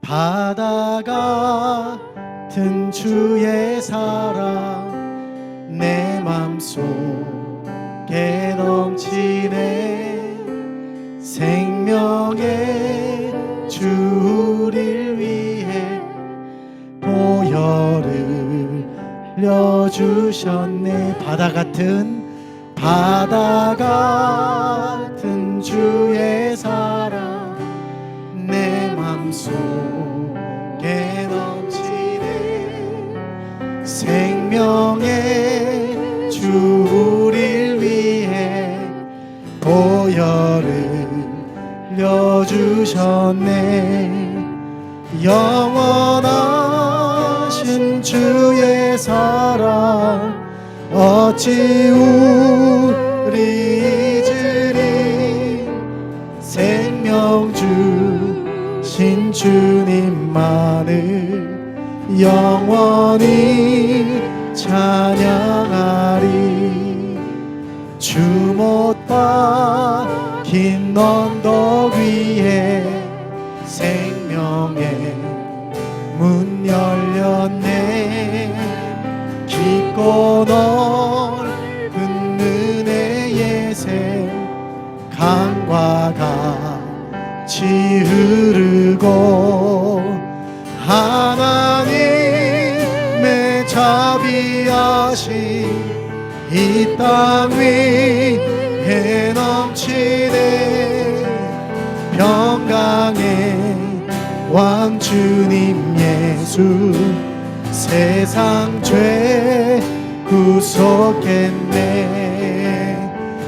바다 같은 주의 사랑 내 맘속에 넘치네. 생명의 주 우릴 위해 보혈을 흘려주셨네. 바다 같은 주의 사랑 내 맘속에 넘치네. 생명의 주 우릴 위해 보혈을 흘려주셨네. 영원하신 주의 사랑 어찌 우리 잊으리. 생명 주신 주님만을 영원히 찬양하리. 주 못 박힌 언덕 위에 생명의 문 열렸네. 깊고 넓은 은혜의 샘 강과 같이 흐르고 하나님의 자비하신 이 땅 위에 넘치네. 평강의 왕 주님 예수 세상 죄 구속했네.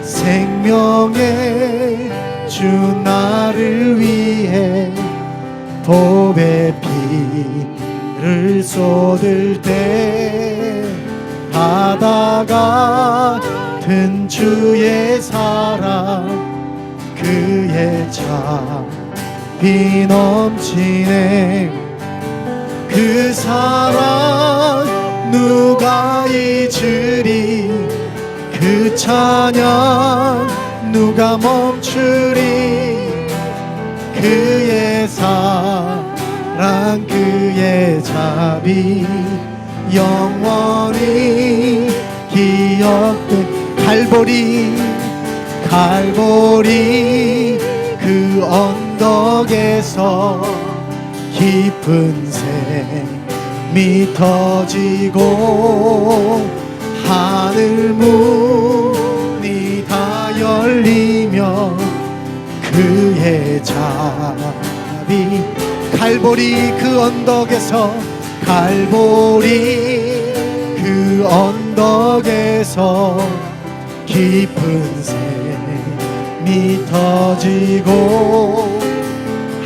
생명의 주 나를 위해 보배 피를 쏟을 때 바다 같은 주의 사랑 그의 자비 넘치네. 그 사랑 누가 잊으리. 그 찬양 누가 멈추리. 그의 사랑 그의 자비 영원히 기억돼. 갈보리 그 언덕에서 깊은 샘이 터지고 하늘 문이 다 열리며 그의 자비. 갈보리 그 언덕에서 깊은 샘이 터지고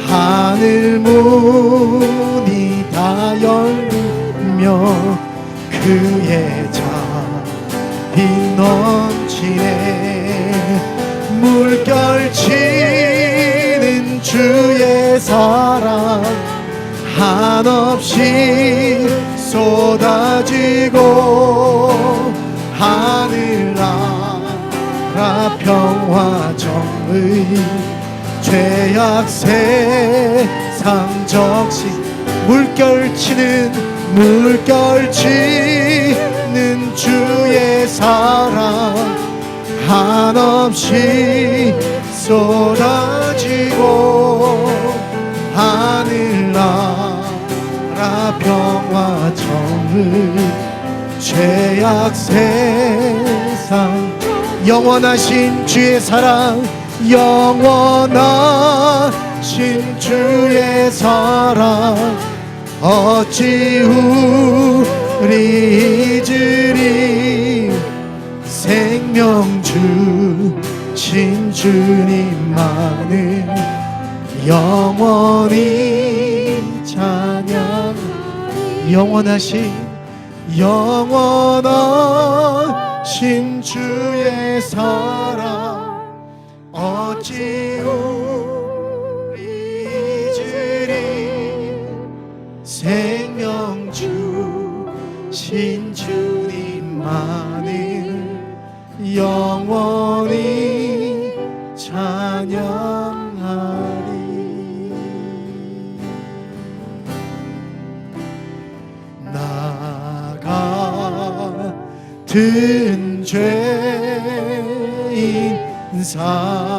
하늘 문이 다 열리며 그의 자비 넘치네. 물결치는 주의 사랑 한없이 쏟아지고 하늘나라 평화 정의 죄악 세상 적시 물결치는 주의 사랑 한없이 쏟아지고 하늘나라 평화 정의 죄악 세상 영원하신 주의 사랑 영원하신 주의 사랑 어찌 우리 잊으리. 생명 주신 주님만을 영원히 찬양. 영원하신 주의 사랑 어찌 우리 잊으리. 생명 주신 주님만을 영원히 찬양하리. 모든 죄인 살리신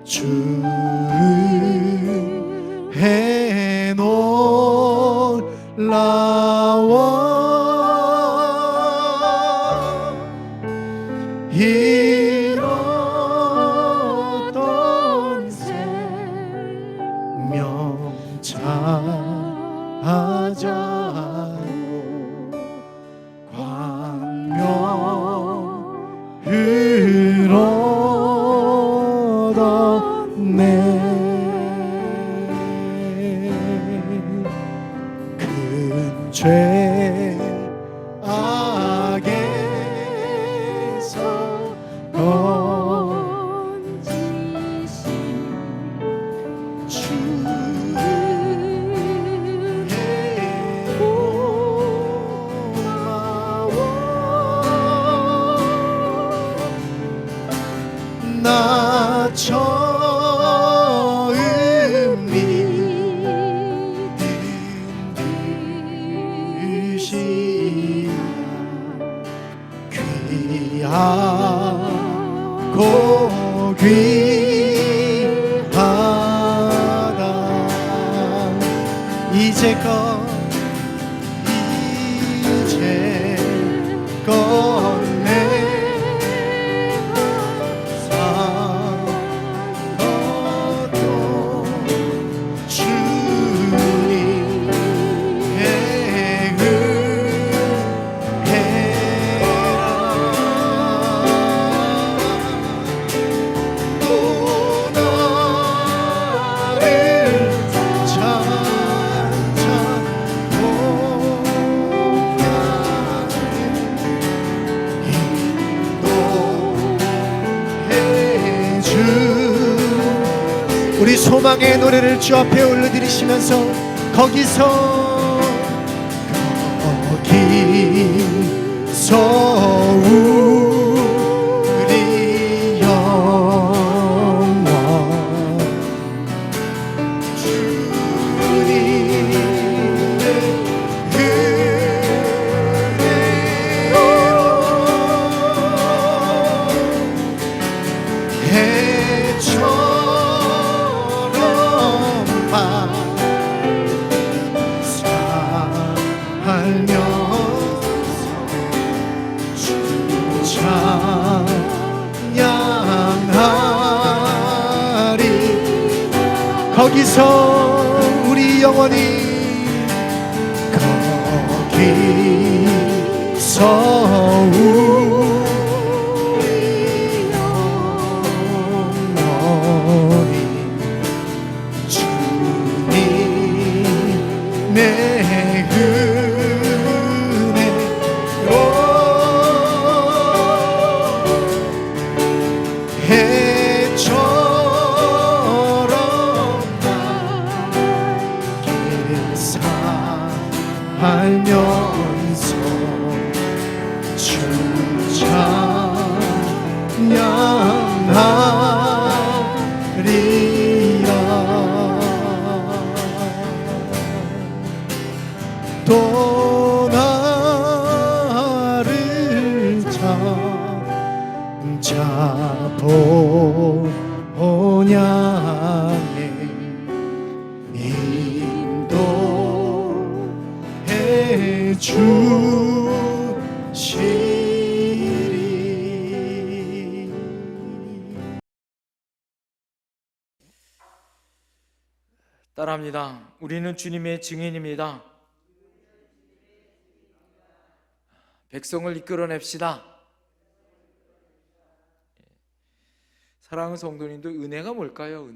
주의 놀라워 잃었던 생명 찾아고 광명을 얻었네. 큰 죄 악에서 건지신 주의 고마워 나 처음 믿은 귀하고 귀하다 이제껏 내가 살아도 주님의 우리 소망의 노래를 주 앞에 올려드리시면서 거기서 우리 영원 거기서 우리 영원히 거기서 우리 영원히 주님의 은혜로 알면서 주 찬양하리라 또 나를 찾아보냐에 주시리. 따라합니다. 우리는 주님의 증인입니다. 백성을 이끌어냅시다. 사랑하는 성도님들, 은혜가 뭘까요?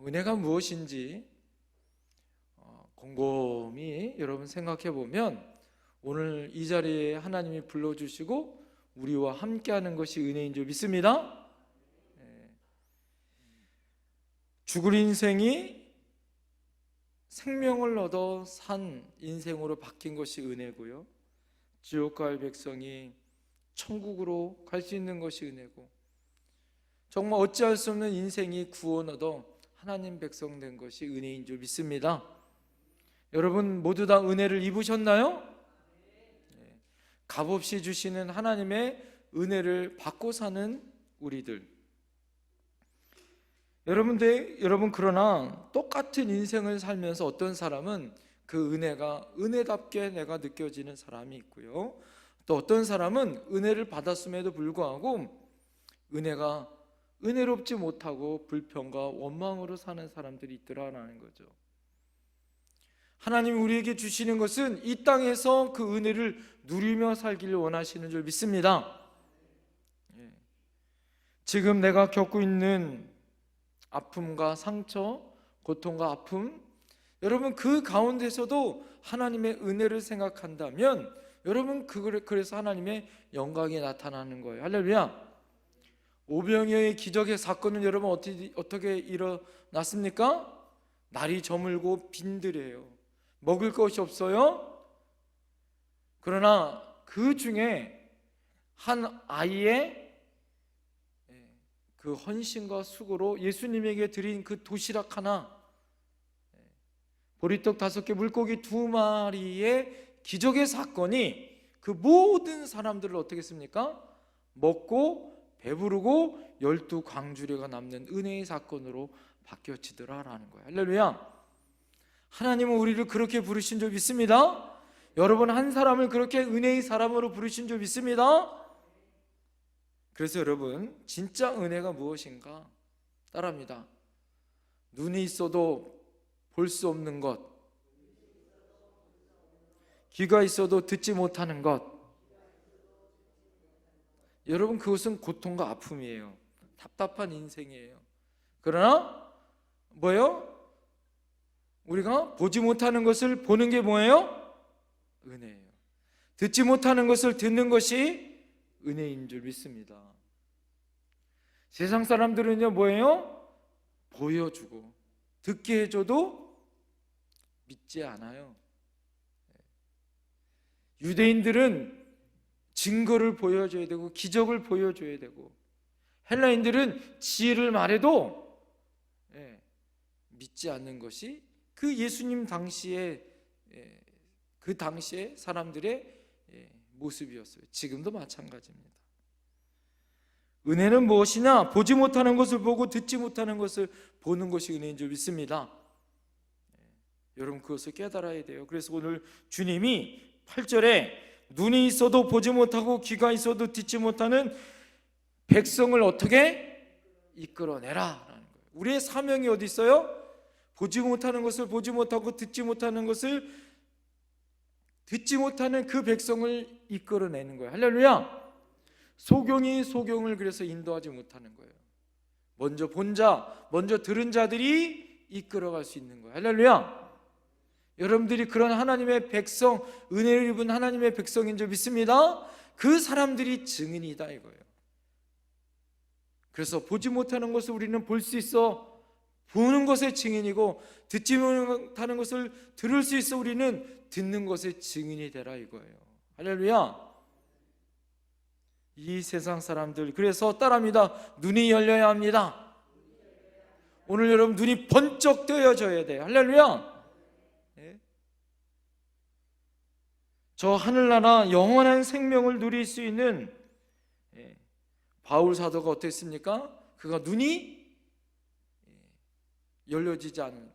은혜가 무엇인지 곰곰이 여러분 생각해 보면 오늘 이 자리에 하나님이 불러주시고 우리와 함께하는 것이 은혜인 줄 믿습니다. 죽을 인생이 생명을 얻어 산 인생으로 바뀐 것이 은혜고요, 지옥 갈 백성이 천국으로 갈 수 있는 것이 은혜고, 정말 어찌할 수 없는 인생이 구원 얻어 하나님 백성 된 것이 은혜인 줄 믿습니다. 여러분 모두 다 은혜를 입으셨나요? 값없이 주시는 하나님의 은혜를 받고 사는 우리들. 여러분 그러나 똑같은 인생을 살면서 어떤 사람은 그 은혜가 은혜답게 내가 느껴지는 사람이 있고요, 또 어떤 사람은 은혜를 받았음에도 불구하고 은혜가 은혜롭지 못하고 불평과 원망으로 사는 사람들이 있더라라는 거죠. 하나님이 우리에게 주시는 것은 이 땅에서 그 은혜를 누리며 살기를 원하시는 줄 믿습니다. 지금 내가 겪고 있는 아픔과 상처, 고통과 아픔, 여러분 그 가운데서도 하나님의 은혜를 생각한다면 여러분 그래서 하나님의 영광이 나타나는 거예요. 할렐루야. 오병이어의 기적의 사건은 여러분 어떻게 일어났습니까? 날이 저물고 빈들이에요. 먹을 것이 없어요. 그러나 그 중에 한 아이의 그 헌신과 수고로 예수님에게 드린 그 도시락 하나, 보리떡 5개, 물고기 2마리의 기적의 사건이 그 모든 사람들을 어떻게 했습니까? 먹고 배부르고 12광주리가 남는 은혜의 사건으로 바뀌어지더라라는 거예요. 할렐루야. 하나님은 우리를 그렇게 부르신 줄 믿습니다. 여러분 한 사람을 그렇게 은혜의 사람으로 부르신 줄 믿습니다. 그래서 여러분 진짜 은혜가 무엇인가? 따라합니다. 눈이 있어도 볼 수 없는 것, 귀가 있어도 듣지 못하는 것. 여러분 그것은 고통과 아픔이에요. 답답한 인생이에요. 그러나 뭐예요? 우리가 보지 못하는 것을 보는 게 뭐예요? 은혜예요. 듣지 못하는 것을 듣는 것이 은혜인 줄 믿습니다. 세상 사람들은요 뭐예요? 보여주고 듣게 해줘도 믿지 않아요. 유대인들은 증거를 보여줘야 되고 기적을 보여줘야 되고, 헬라인들은 지혜를 말해도 믿지 않는 것이 그 예수님 당시에 그 당시에 사람들의 모습이었어요. 지금도 마찬가지입니다. 은혜는 무엇이냐? 보지 못하는 것을 보고 듣지 못하는 것을 보는 것이 은혜인 줄 믿습니다. 여러분 그것을 깨달아야 돼요. 그래서 오늘 주님이 8절에 눈이 있어도 보지 못하고 귀가 있어도 듣지 못하는 백성을 어떻게 이끌어내라 라는 거예요. 우리의 사명이 어디 있어요? 보지 못하는 것을 보지 못하고 듣지 못하는 것을 듣지 못하는 그 백성을 이끌어내는 거예요. 할렐루야. 소경이 소경을 그래서 인도하지 못하는 거예요. 먼저 본 자, 먼저 들은 자들이 이끌어갈 수 있는 거예요. 할렐루야. 여러분들이 그런 하나님의 백성, 은혜를 입은 하나님의 백성인 줄 믿습니다. 그 사람들이 증인이다 이거예요. 그래서 보지 못하는 것을 우리는 볼 수 있어 보는 것의 증인이고, 듣지 못하는 것을 들을 수 있어 우리는 듣는 것의 증인이 되라 이거예요. 할렐루야. 이 세상 사람들, 그래서 따라합니다. 눈이 열려야 합니다. 오늘 여러분 눈이 번쩍 뜨여져야 돼요. 할렐루야. 저 하늘나라 영원한 생명을 누릴 수 있는 바울 사도가 어땠습니까? 그가 눈이 열려지지 않는데,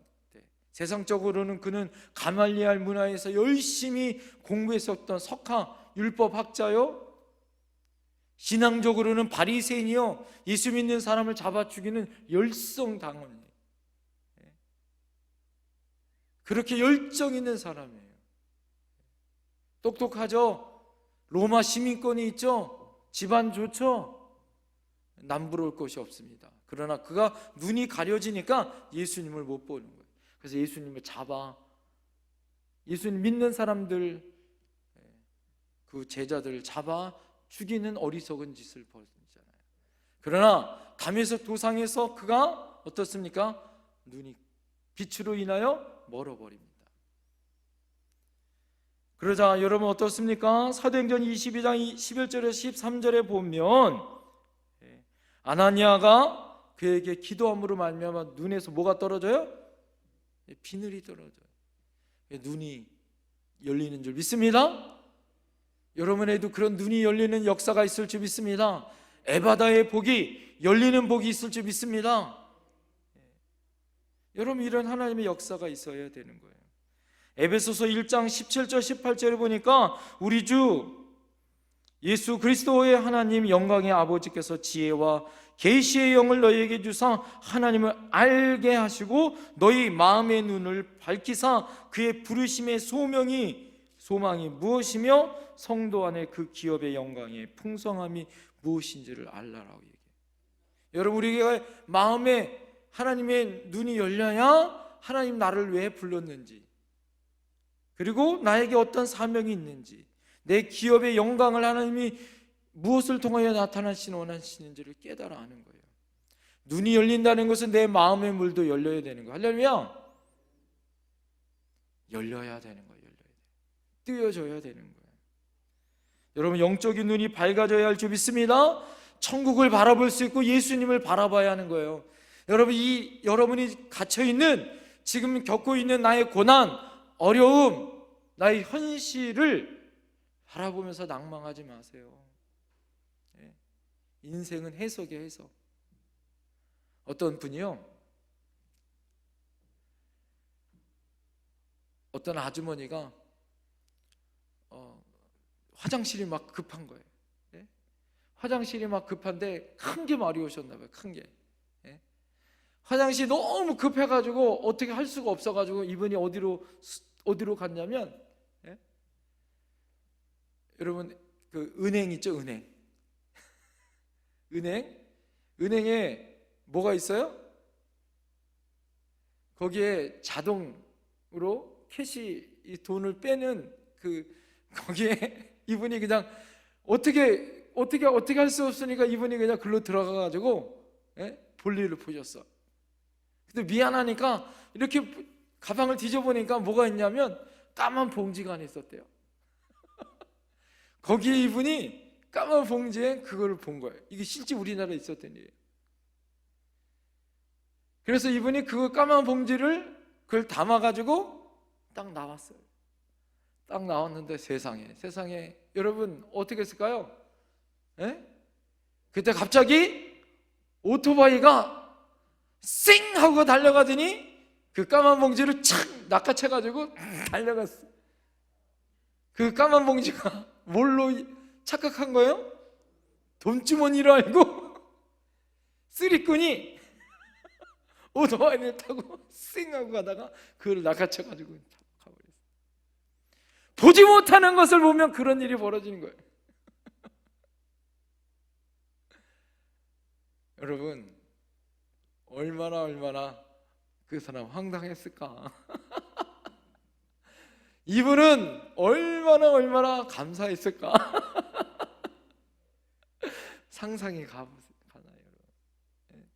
세상적으로는 그는 가말리알 문화에서 열심히 공부했었던 석학 율법학자요, 신앙적으로는 바리새인이요, 예수 믿는 사람을 잡아 죽이는 열성당원이에요. 그렇게 열정 있는 사람이에요. 똑똑하죠. 로마 시민권이 있죠. 집안 좋죠. 남부러울 것이 없습니다. 그러나 그가 눈이 가려지니까 예수님을 못 보는 거예요. 그래서 예수님을 잡아, 예수님 믿는 사람들, 그 제자들을 잡아 죽이는 어리석은 짓을 벌이잖아요. 그러나 담에서 도상에서 그가 어떻습니까? 눈이 빛으로 인하여 멀어버립니다. 그러자 여러분 어떻습니까? 사도행전 22장 11절에서 13절에 보면 아나니아가 그에게 기도함으로 말미암아 눈에서 뭐가 떨어져요? 비늘이 떨어져요. 눈이 열리는 줄 믿습니다. 여러분에도 그런 눈이 열리는 역사가 있을 줄 믿습니다. 에바다의 복이 열리는 복이 있을 줄 믿습니다. 여러분, 이런 하나님의 역사가 있어야 되는 거예요. 에베소서 1장 17절 18절에 보니까 우리 주 예수 그리스도의 하나님 영광의 아버지께서 지혜와 계시의 영을 너희에게 주사 하나님을 알게 하시고 너희 마음의 눈을 밝히사 그의 부르심의 소망이 무엇이며 성도 안에 그 기업의 영광의 풍성함이 무엇인지를 알라라고 얘기해요. 여러분, 우리가 마음에 하나님의 눈이 열려야 하나님 나를 왜 불렀는지, 그리고 나에게 어떤 사명이 있는지, 내 기업의 영광을 하나님이 무엇을 통하여 나타나시는 원하시는지를 깨달아 아는 거예요. 눈이 열린다는 것은 내 마음의 물도 열려야 되는 거예요. 할렐루야. 열려야 되는 거예요. 뜨여져야 되는 거예요. 여러분, 영적인 눈이 밝아져야 할 줄 믿습니다. 천국을 바라볼 수 있고 예수님을 바라봐야 하는 거예요. 여러분, 여러분이 갇혀있는, 지금 겪고 있는 나의 고난, 어려움, 나의 현실을 바라보면서 낭망하지 마세요. 인생은 해석이에요, 해석. 어떤 분이요, 어떤 아주머니가 화장실이 막 급한 거예요. 화장실이 막 급한데 큰 게 말이 오셨나 봐요. 큰 게. 화장실이 너무 급해가지고 어떻게 할 수가 없어가지고 이분이 어디로 갔냐면, 여러분, 그 은행 있죠, 은행. 은행에 뭐가 있어요? 거기에 자동으로 캐시, 이 돈을 빼는 거기에 이분이 그냥 어떻게 할 수 없으니까 이분이 그냥 글로 들어가가지고 볼일을 보셨어. 근데 미안하니까 이렇게 가방을 뒤져보니까 뭐가 있냐면 까만 봉지가 안에 있었대요. 거기에 이분이 까만 봉지에 그거를 본 거예요. 이게 실제 우리나라에 있었던 일이에요. 그래서 이분이 그 까만 봉지를 그걸 담아가지고 딱 나왔어요. 딱 나왔는데 세상에 여러분 어떻게 했을까요? 그때 갑자기 오토바이가 쌩 하고 달려가더니 그 까만 봉지를 착 낚아채가지고 달려갔어. 그 까만 봉지가 뭘로 착각한 거예요? 돈주머니로 알고 쓰리꾼이 오토바이를 타고 쌩 하고 가다가 그걸 낚아채가지고 가버렸어. 보지 못하는 것을 보면 그런 일이 벌어지는 거예요. 여러분, 얼마나 그 사람 황당했을까. 이분은 얼마나 감사했을까. 상상이 가나요, 여러분?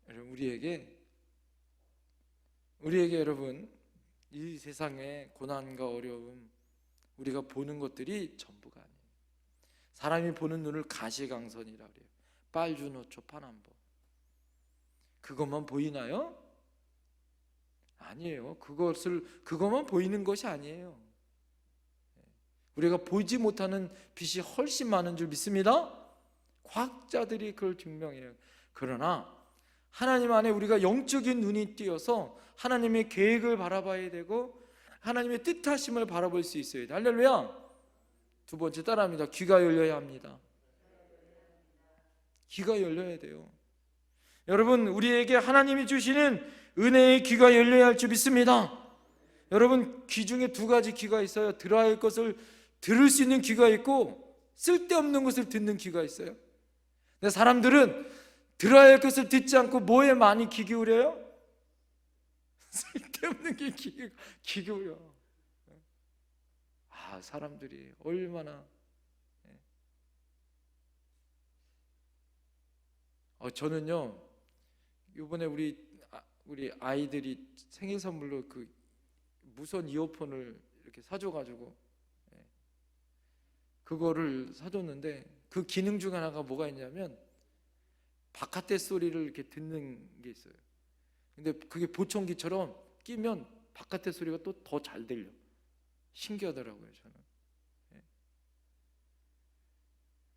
여러분, 우리에게 여러분, 이 세상의 고난과 어려움, 우리가 보는 것들이 전부가 아니에요. 사람이 보는 눈을 가시광선이라 그래요. 빨주노초 파남보. 그것만 보이나요? 아니에요. 그것만 보이는 것이 아니에요. 우리가 보지 못하는 빛이 훨씬 많은 줄 믿습니다. 과학자들이 그걸 증명해요. 그러나 하나님 안에 우리가 영적인 눈이 띄어서 하나님의 계획을 바라봐야 되고 하나님의 뜻하심을 바라볼 수 있어야 돼요. 할렐루야. 두 번째 따라합니다. 귀가 열려야 합니다. 귀가 열려야 돼요. 여러분, 우리에게 하나님이 주시는 은혜의 귀가 열려야 할 줄 믿습니다. 여러분, 귀 중에 두 가지 귀가 있어요. 들어야 할 것을 들을 수 있는 귀가 있고 쓸데없는 것을 듣는 귀가 있어요. 근데 사람들은 들어야 할 것을 듣지 않고 뭐에 많이 귀 기울여요? 쓸데없는 게 귀 기울여. 사람들이 얼마나. 저는요, 이번에 우리 아이들이 생일 선물로 그 무선 이어폰을 이렇게 사줘가지고 그거를 사줬는데 그 기능 중 하나가 뭐가 있냐면 바깥의 소리를 이렇게 듣는 게 있어요. 근데 그게 보청기처럼 끼면 바깥의 소리가 또 더 잘 들려. 신기하더라고요, 저는.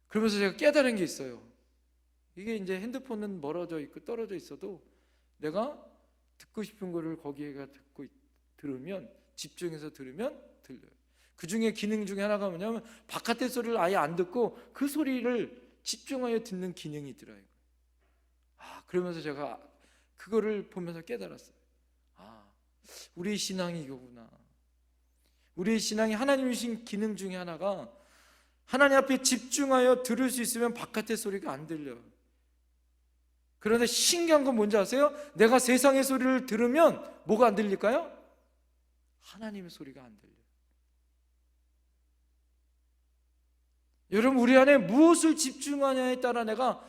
그러면서 제가 깨달은 게 있어요. 이게 이제 핸드폰은 멀어져 있고 떨어져 있어도 내가 듣고 싶은 거를 거기에가 들으면, 집중해서 들으면 들려요. 그 중에 기능 중에 하나가 뭐냐면 바깥의 소리를 아예 안 듣고 그 소리를 집중하여 듣는 기능이 있더라고요. 그러면서 제가 그거를 보면서 깨달았어요. 우리의 신앙이 이거구나. 우리의 신앙이 하나님이 주신 기능 중에 하나가 하나님 앞에 집중하여 들을 수 있으면 바깥의 소리가 안 들려요. 그런데 신기한 건 뭔지 아세요? 내가 세상의 소리를 들으면 뭐가 안 들릴까요? 하나님의 소리가 안 들려요. 여러분, 우리 안에 무엇을 집중하냐에 따라 내가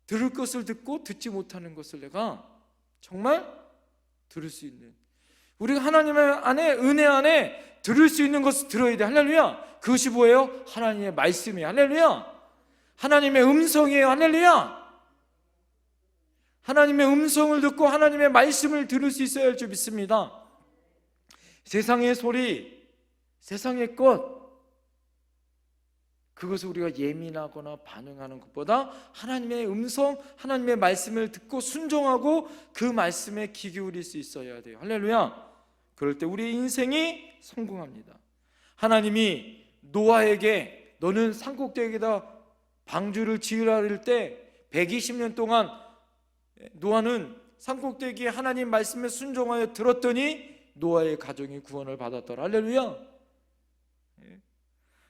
들을 것을 듣고 듣지 못하는 것을 내가 정말 들을 수 있는, 우리가 하나님의 안에, 은혜 안에 들을 수 있는 것을 들어야 돼. 할렐루야. 그것이 뭐예요? 하나님의 말씀이에요. 할렐루야. 하나님의 음성이에요. 할렐루야. 하나님의 음성을 듣고 하나님의 말씀을 들을 수 있어야 할 줄 믿습니다. 세상의 소리, 세상의 것, 그것을 우리가 예민하거나 반응하는 것보다 하나님의 음성, 하나님의 말씀을 듣고 순종하고 그 말씀에 귀 기울일 수 있어야 돼요. 할렐루야. 그럴 때 우리의 인생이 성공합니다. 하나님이 노아에게 너는 산꼭대기에다 방주를 지으라 할 때 120년 동안 노아는 산꼭대기에 하나님 말씀에 순종하여 들었더니 노아의 가정이 구원을 받았더라. 할렐루야.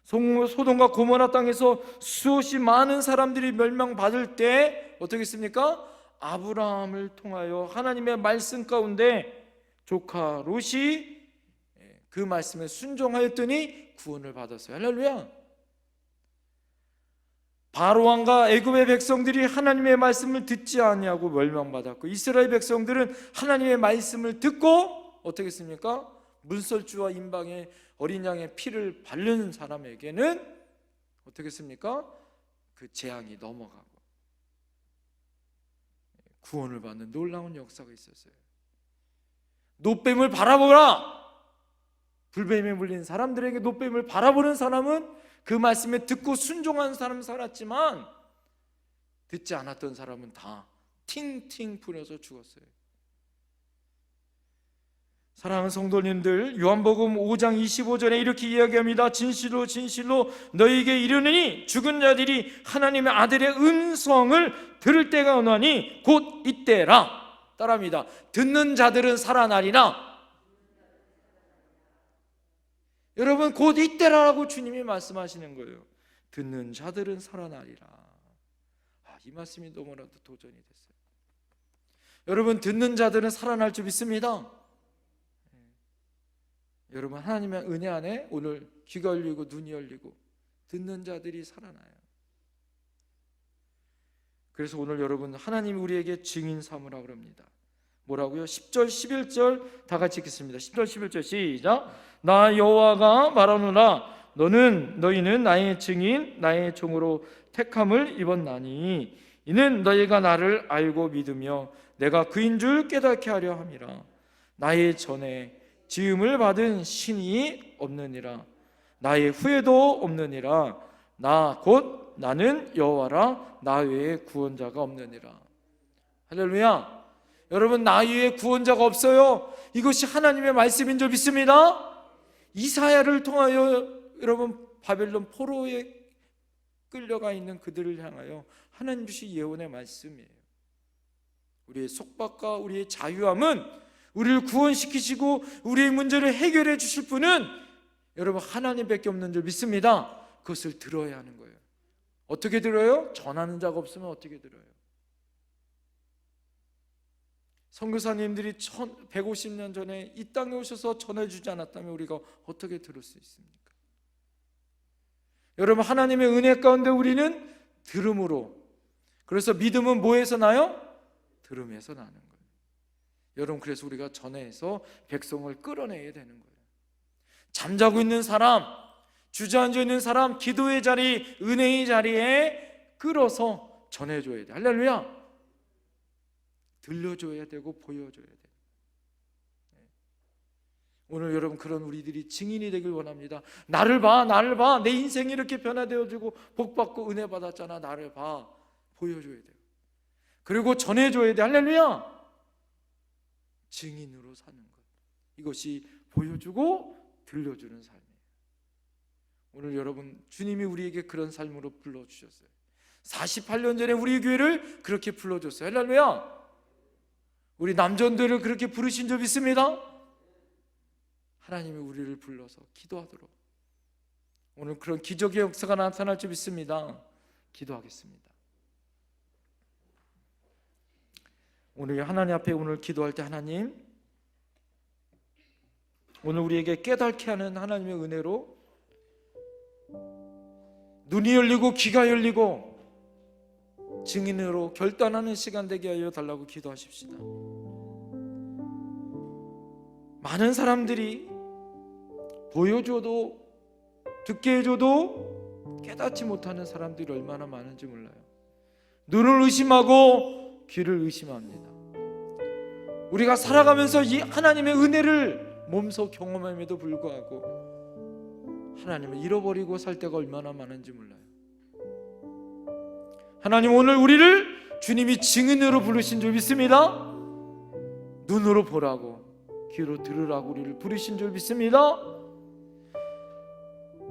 소돔과 고모라 땅에서 수없이 많은 사람들이 멸망받을 때 어떻게 했습니까? 아브라함을 통하여 하나님의 말씀 가운데 조카 롯이 그 말씀에 순종하였더니 구원을 받았어요. 할렐루야. 바로 왕과 애굽의 백성들이 하나님의 말씀을 듣지 아니하고 멸망받았고, 이스라엘 백성들은 하나님의 말씀을 듣고 어떻게 했습니까? 문설주와 임방의 어린 양의 피를 바르는 사람에게는 어떻게 했습니까? 그 재앙이 넘어가고 구원을 받는 놀라운 역사가 있었어요. 노뱀을 바라보라. 불뱀에 물린 사람들에게 노뱀을 바라보는 사람은 그 말씀에 듣고 순종한 사람 살았지만, 듣지 않았던 사람은 다 팅팅 부려서 죽었어요. 사랑하는 성도님들, 요한복음 5장 25절에 이렇게 이야기합니다. 진실로 진실로 너희에게 이르노니 죽은 자들이 하나님의 아들의 음성을 들을 때가 오나니 곧 이때라. 따라합니다. 듣는 자들은 살아나리라. 여러분, 곧 이때라라고 주님이 말씀하시는 거예요. 듣는 자들은 살아나리라. 이 말씀이 너무나도 도전이 됐어요. 여러분, 듣는 자들은 살아날 줄 믿습니다. 여러분, 하나님의 은혜 안에 오늘 귀가 열리고 눈이 열리고 듣는 자들이 살아나요. 그래서 오늘 여러분, 하나님이 우리에게 증인 삼으라고 합니다. 뭐라고요? 10절 11절 다 같이 읽겠습니다. 10절 11절 시작. 나 여호와가 말하노라. 너희는 나의 증인, 나의 종으로 택함을 입었나니 이는 너희가 나를 알고 믿으며 내가 그인 줄 깨닫게 하려 함이라. 나의 전에 지음을 받은 신이 없느니라. 나의 후에도 없느니라. 나 곧 나는 여호와라. 나 외에 구원자가 없느니라. 할렐루야. 여러분, 나 외에 구원자가 없어요. 이것이 하나님의 말씀인 줄 믿습니다. 이사야를 통하여 여러분, 바벨론 포로에 끌려가 있는 그들을 향하여 하나님 주신 예언의 말씀이에요. 우리의 속박과 우리의 자유함은, 우리를 구원시키시고 우리의 문제를 해결해 주실 분은 여러분 하나님밖에 없는 줄 믿습니다. 그것을 들어야 하는 거예요. 어떻게 들어요? 전하는 자가 없으면 어떻게 들어요? 선교사님들이 150년 전에 이 땅에 오셔서 전해주지 않았다면 우리가 어떻게 들을 수 있습니까? 여러분, 하나님의 은혜 가운데 우리는 들음으로, 그래서 믿음은 뭐에서 나요? 들음에서 나는 거예요. 여러분, 그래서 우리가 전해서 백성을 끌어내야 되는 거예요. 잠자고 있는 사람, 주저앉아 있는 사람, 기도의 자리, 은혜의 자리에 끌어서 전해줘야 돼. 할렐루야. 들려줘야 되고 보여줘야 돼. 오늘 여러분 그런 우리들이 증인이 되길 원합니다. 나를 봐, 나를 봐. 내 인생이 이렇게 변화되어지고 복받고 은혜 받았잖아. 나를 봐. 보여줘야 돼요. 그리고 전해줘야 돼. 할렐루야. 증인으로 사는 것, 이것이 보여주고 들려주는 삶이에요. 오늘 여러분 주님이 우리에게 그런 삶으로 불러주셨어요. 48년 전에 우리 교회를 그렇게 불러줬어요. 할렐루야. 우리 남전들을 그렇게 부르신 적 있습니다. 하나님이 우리를 불러서 기도하도록, 오늘 그런 기적의 역사가 나타날 줄 믿습니다. 기도하겠습니다. 오늘 하나님 앞에 오늘 기도할 때, 하나님 오늘 우리에게 깨닫게 하는 하나님의 은혜로 눈이 열리고 귀가 열리고 증인으로 결단하는 시간 되게 하여 달라고 기도하십시다. 많은 사람들이 보여줘도 듣게 해줘도 깨닫지 못하는 사람들이 얼마나 많은지 몰라요. 눈을 의심하고 귀를 의심합니다. 우리가 살아가면서 이 하나님의 은혜를 몸소 경험함에도 불구하고 하나님을 잃어버리고 살 때가 얼마나 많은지 몰라요. 하나님, 오늘 우리를 주님이 증인으로 부르신 줄 믿습니다. 눈으로 보라고, 귀로 들으라고 우리를 부르신 줄 믿습니다.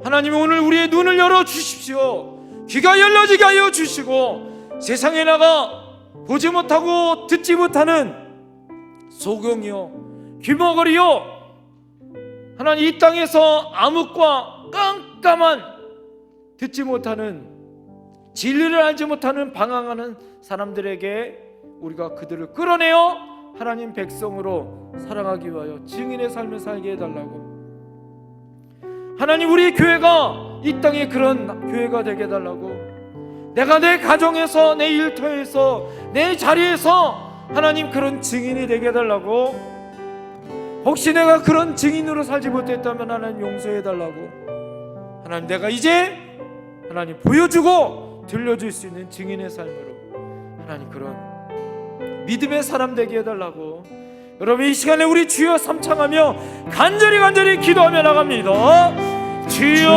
하나님, 오늘 우리의 눈을 열어 주십시오. 귀가 열려지게 하여 주시고, 세상에 나가 보지 못하고 듣지 못하는 소경이요 귀머거리요, 하나님 이 땅에서 암흑과 깜깜한 듣지 못하는, 진리를 알지 못하는 방황하는 사람들에게 우리가 그들을 끌어내어 하나님 백성으로 살아가기 위하여 증인의 삶을 살게 해달라고, 하나님 우리 교회가 이 땅에 그런 교회가 되게 해달라고, 내가 내 가정에서, 내 일터에서, 내 자리에서 하나님 그런 증인이 되게 해달라고, 혹시 내가 그런 증인으로 살지 못했다면 하나님 용서해달라고, 하나님 내가 이제 하나님 보여주고 들려줄 수 있는 증인의 삶으로 하나님 그런 믿음의 사람 되게 해달라고, 여러분 이 시간에 우리 주여 삼창하며 간절히 기도하며 나갑니다. 주여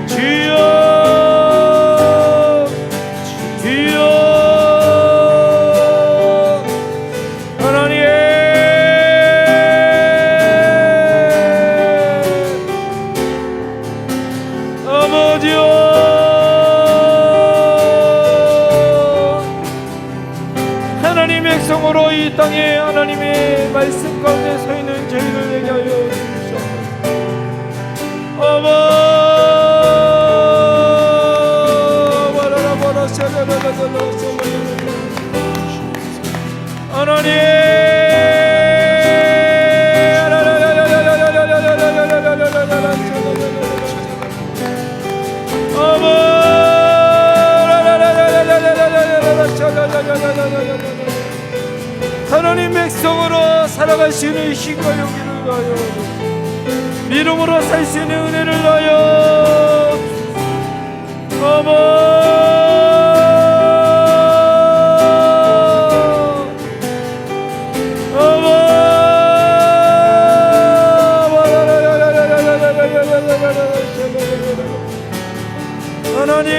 주여 주여 하나님, 아버지여 백성으로 이 땅에 하나님의 말씀 가운데 서 있는 저희를 되게 하여 주시옵소서. 하나님, 하나님 백성으로 살아갈 수 있는 힘과 용기를 더하여, 믿음으로 살 수 있는 은혜를 더하여 하나님,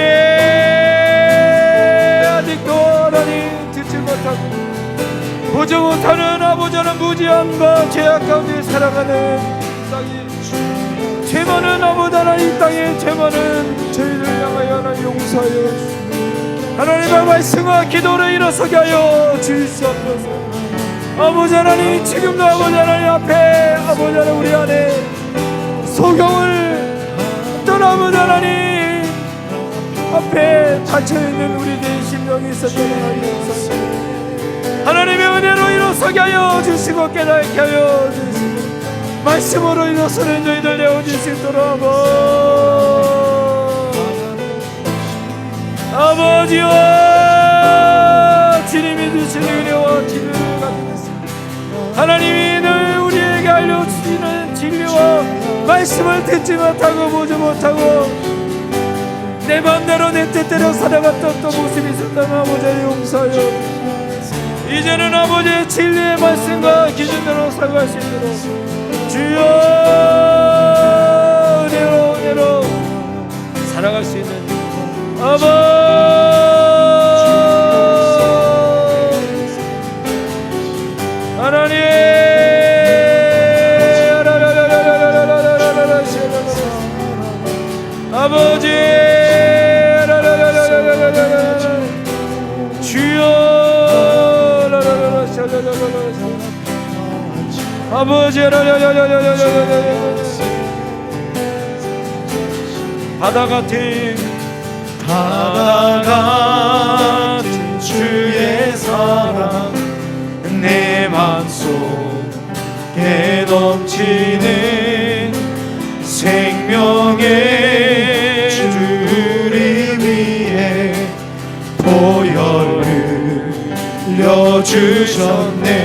아직도 하나님 듣지 못하고 보지 못하는 아버지는 무지함과 죄악 가운데 살아가는 땅이, 죄 많은 아버지 하나님, 이 땅에 죄 많은 저희를 향하여 하나님 용서하여 주시고, 하나님의 말씀과 기도를 일어서게 하여 주시옵소서. 아버지 하나님, 지금도 아버지 하나님 앞에 아버지 하나님 우리 안에 소경을 어떤 아버지 하나님 앞에 닫혀있는 우리들의 심령이 있었던 하나님 용서하여 하나님의 은혜로 일어서게 하여 주시고, 깨닫게 하여 주시고, 말씀으로 일어서는 저희들 내어줄 수 있도록 아버지여, 주님이 주시는 은혜와 진리를 가지겠습니다. 하나님이 늘 우리에게 알려주시는 진리와 말씀을 듣지 못하고 보지 못하고 내 맘대로 내 뜻대로 살아갔던 또 모습이 있었다면 아버지 용서하여 이제는 아버지의 진리의 말씀과 기준대로 살아갈 수 있도록 주여 은혜로 살아갈 수 있는 하나님 아버지 주여 아버지 바다 같은 주의 사랑 내 맘속에 넘치는 생명의 주를 위해 보혈을 흘려주셨네.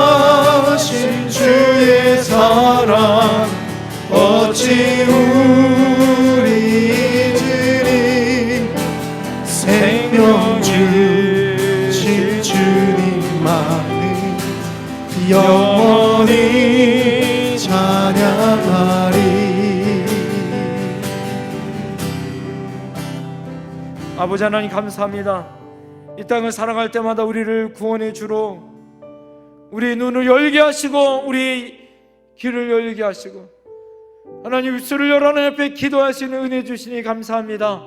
영원하신 주의 사랑 어찌 우리들이 생명 주신 주님만을 영원히 찬양하리. 아버지 하나님 감사합니다. 이 땅을 살아갈 때마다 우리를 구원해 주로 우리 눈을 열게 하시고 우리 귀를 열게 하시고 하나님 입술을 열어 하나님 앞에 기도할 수 있는 은혜 주시니 감사합니다.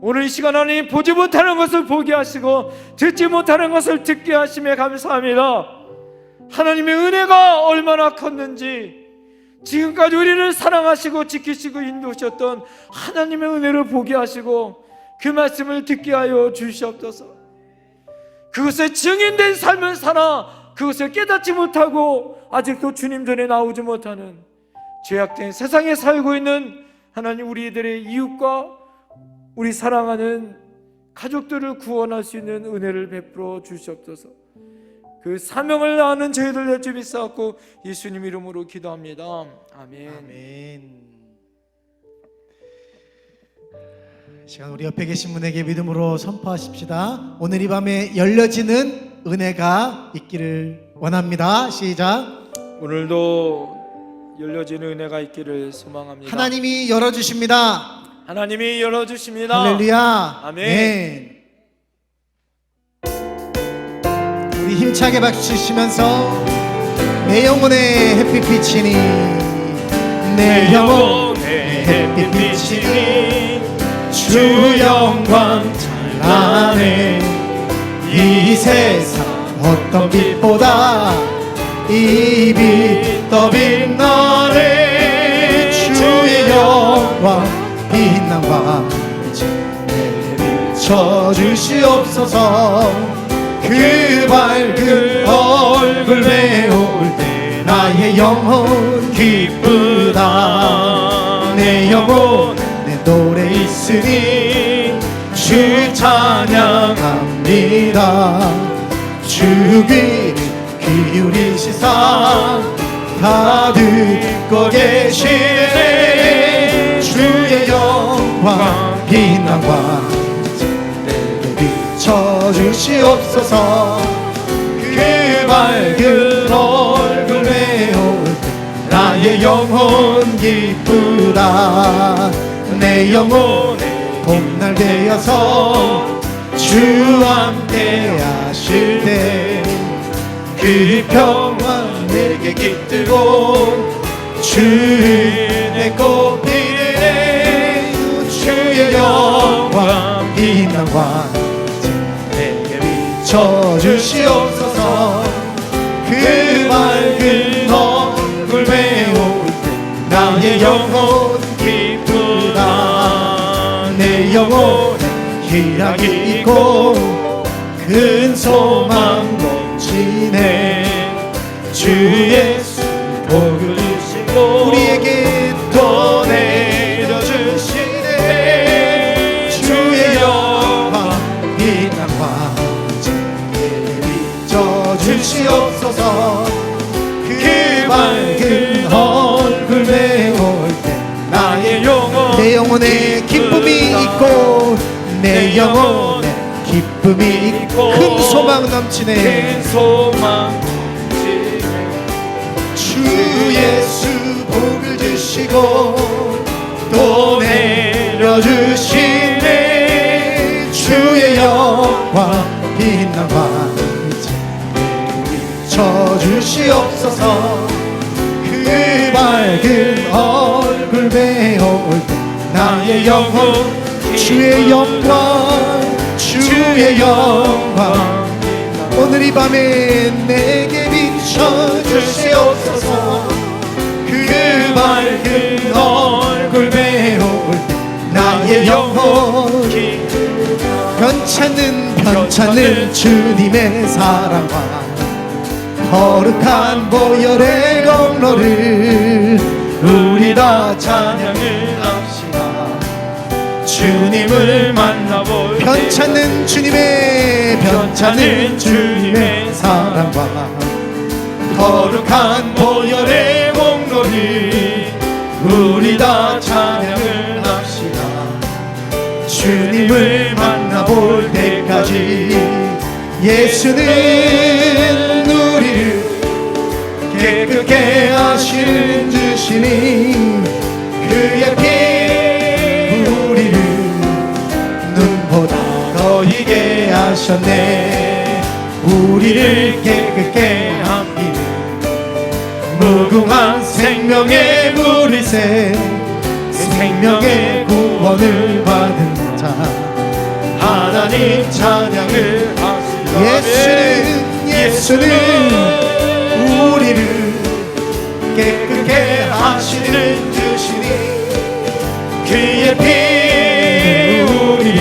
오늘 이 시간 하나님 보지 못하는 것을 보게 하시고 듣지 못하는 것을 듣게 하심에 감사합니다. 하나님의 은혜가 얼마나 컸는지 지금까지 우리를 사랑하시고 지키시고 인도하셨던 하나님의 은혜를 보게 하시고 그 말씀을 듣게 하여 주시옵소서. 그것에 증인된 삶을 살아 그것을 깨닫지 못하고 아직도 주님 전에 나오지 못하는 죄악된 세상에 살고 있는 하나님 우리들의 이웃과 우리 사랑하는 가족들을 구원할 수 있는 은혜를 베풀어 주시옵소서. 그 사명을 아는 저희들 내 주 믿사옵고 예수님 이름으로 기도합니다. 아멘. 아멘. 이 시간 우리 옆에 계신 분에게 믿음으로 선포하십시다. 오늘 이 밤에 열려지는 은혜가 있기를 원합니다. 시작. 오늘도 열려지는 은혜가 있기를 소망합니다. 하나님이 열어주십니다. 하나님이 열어주십니다. 할렐루야. 아멘. 우리 힘차게 박수 치시면서 내 영혼의 햇빛이니 내 영혼의 햇빛이니 주 영광 찬란해. 이 세상 어떤 빛보다 이 빛 더 빛나네. 주의 영광 빛난 밤 비춰주시옵소서. 그 밝은 얼굴 배울 때 나의 영혼 기쁘다. 내 영혼 내 노래 있으니 주 찬양합니다. 주 귀를 기울이시사 다 듣고 계시네. 주의 영광 빛난 광 비춰주시옵소서. 그 밝은 얼굴 배울 때 나의 영혼 기쁘다. 내 영혼의 봄날 되어서 주와 함께 하실 때 그 평화 내게 깃들고 주의 꽃피네. 주의 영광 빛난 광 내게 비춰주시옵소서. 그 밝은 얼굴 배울 때 나의 영혼 기쁘다. 내 영혼에 희락이 있고 큰 소망 넘치네. 주 예수 복을 주시고 우리에게 또 내려주시네. 주의 영광 빛난 광채에 비춰주시옵소서. 그 밝은 얼굴 배울 때 나의 영혼 내 영혼에 기쁨이 있고 내 영혼에 기쁨이 있고 큰 소망 넘치네. 큰 소망 넘치네. 주 예수 복을 주시고 또 내려주시네. 주의 영광 빛난 환희에 비춰주시옵소서. 그 밝은 얼굴 배울 때 나의 영혼 주의 영광 주의 영광 오늘 이 밤에 내게 비춰주시옵소서. 그 밝은 얼굴 배울 때 나의 영혼 변찮는 주님의 사랑과 거룩한 보혈의 공로를 우리 다 찬양을 합시다. 주님을 만나볼 변찮는 주님의 사랑과 거룩한 보혈의 공로를 우리 다 찬양을 합시다. 주님을 만나볼 때까지 예수는 우리를 깨끗게 하시는 주시니 그의 피 우리를 눈보다 더 희게 하셨네. 우리를 깨끗게 함기는 무궁한 생명의 물이새 생명의 구원을 받은 자 하나님 찬양을 하시라. 예수는 우리를 깨끗게 하시는 주시니 그의 피 우리를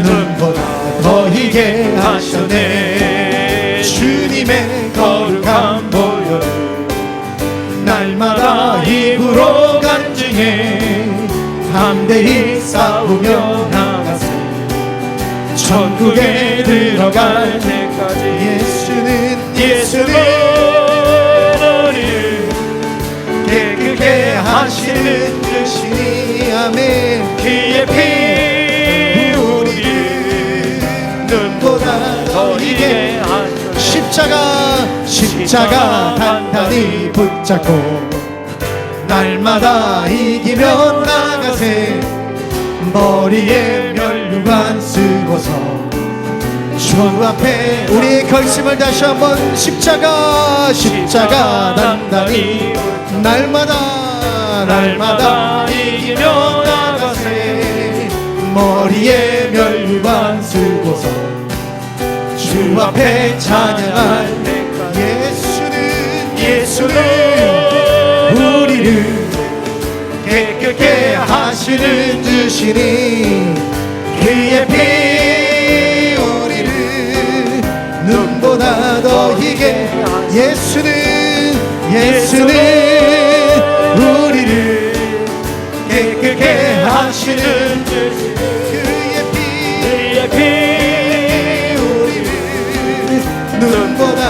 눈보다 더 희게 하셨네. 주님의 거룩한 보혈을 날마다 입으로 간증해 담대히 싸우며 나가세. 천국에 들어갈 때까지 예수는 우리를 깨끗게 하시는 주시니 아멘. 그의 피 우리를 눈보다 더 희게 하시네. 십자가 단단히 붙잡고 날마다 이기며 나가세. 머리에 면류관 쓰고서 주 앞에 우리의 결심을 다시 한번 십자가 단단히 날마다 이기며 나가세. 머리에 면류관 쓰고서 주 앞에 찬양할 예수는 우리를 깨끗게 하시는 주시니 그의 피 우리를 눈보다 더 희게 예수는 우리를 깨끗게 하시는 주시니 그의 피 우리를 눈보다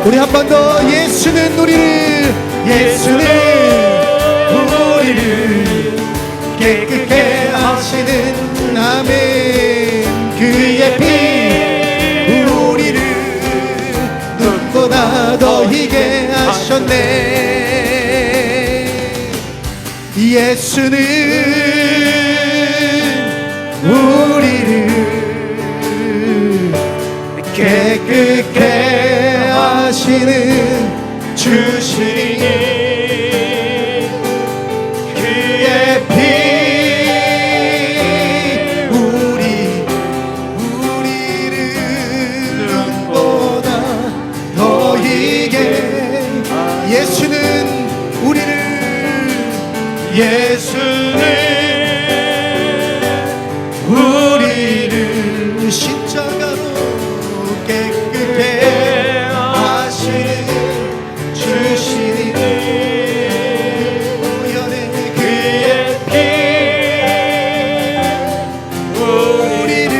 우리 한 번 더 예수는 우리를 깨끗게 하시는 아멘. 그의 피 우리를 눈보다 더 희게 하셨네. 예수는 우리를 깨끗게 하시는 주시니 그의 피 우리를 눈보다 더 희게 예수는 우리를 십자가로 깨끗게 하시는 주시니 우연의 그의 피 우리를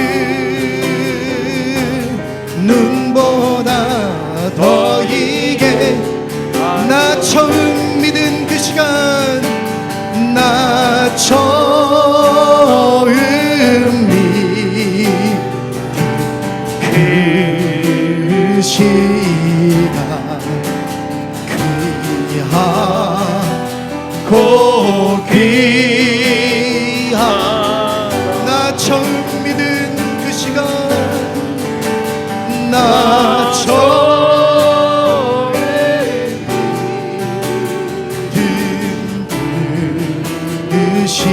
눈보다 더 희게 나 처음 믿은 그 시간 나 처음 귀한 나 처음 믿은 그 시간 나 처음 믿은 그 시간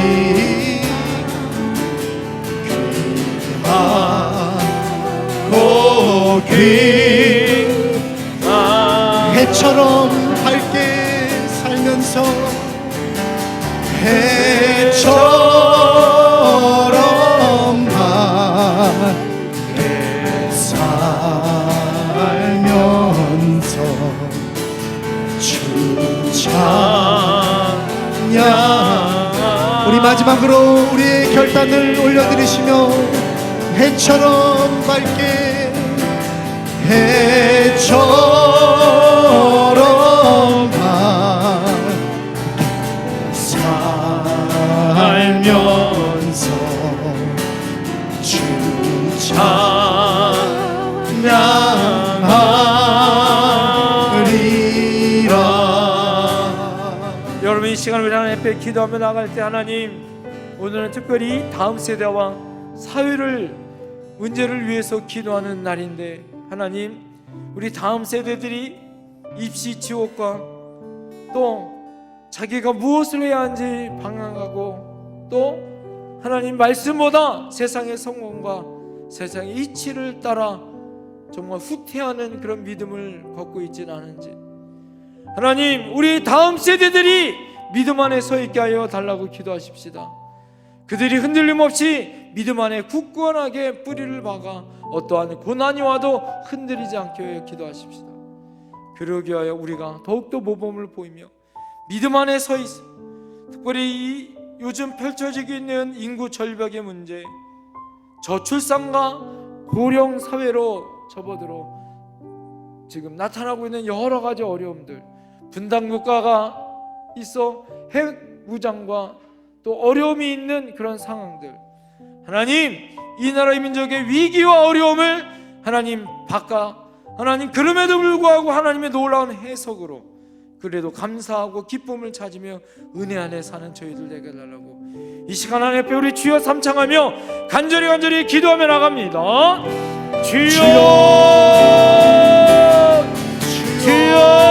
귀하고 귀한 해처럼 밝게 살면서 해처럼 밝게 살면서 주 찬양. 우리 마지막으로 우리의 결단을 올려드리시며 해처럼 밝게 해처럼 밝게 살면서 주 찬양하리라. 여러분 이 시간을 우리 하나님 앞에 기도하며 나갈 때 하나님 오늘은 특별히 다음 세대와 사회를 문제를 위해서 기도하는 날인데 하나님 우리 다음 세대들이 입시 지옥과 또 자기가 무엇을 해야 하는지 방황하고 또 하나님 말씀보다 세상의 성공과 세상의 이치를 따라 정말 후퇴하는 그런 믿음을 걷고 있지는 않은지 하나님 우리 다음 세대들이 믿음 안에 서 있게 하여 달라고 기도하십시다. 그들이 흔들림 없이 믿음 안에 굳건하게 뿌리를 박아 어떠한 고난이 와도 흔들리지 않게 하여 기도하십시다. 그러기 위하여 우리가 더욱더 모범을 보이며 믿음 안에 서 있어 특별히 이 요즘 펼쳐지고 있는 인구 절벽의 문제, 저출산과 고령 사회로 접어들어 지금 나타나고 있는 여러 가지 어려움들, 분단 국가가 있어 핵 무장과 또 어려움이 있는 그런 상황들, 하나님 이 나라의 민족의 위기와 어려움을 하나님 바꿔 하나님 그럼에도 불구하고 하나님의 놀라운 해석으로 그래도 감사하고 기쁨을 찾으며 은혜 안에 사는 저희들 되게 달라고 이 시간 안에 앞에 우리 주여 삼창하며 간절히 기도하며 나갑니다. 주여 주여